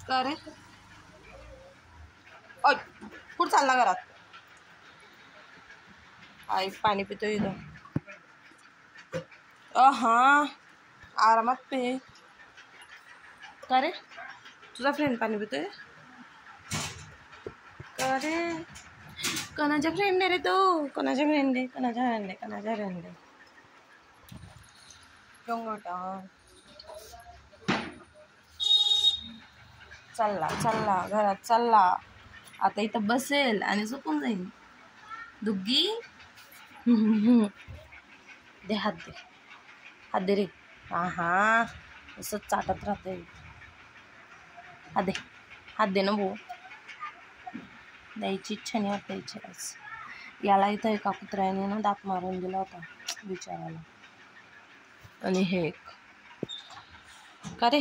का रे ओय कुठं चालला घरात? आई पाणी पितोय इथं. हां आरामात पे. का रे तुझा फ्रेंड पाणी पितोय? का रे कोणाचा फ्रेंड आहे रे तो? कोणाचा फ्रेंड आहे? कोणाचा फ्रेंड आहे? कोणाचा फ्रेंड आहे? चालला चालला घरात चालला. आता इथं बसेल आणि झोपून जाईल. दुग्गी दे हात दे. हात दे रे. हा असं चाटत राहते. हात दे. हात दे ना भाऊ. द्यायची इच्छा नाही वाटत द्यायची आज. याला इथं एका कुत्र्याने ना दात मारून दिला होता बिचाराला. आणि हे का रे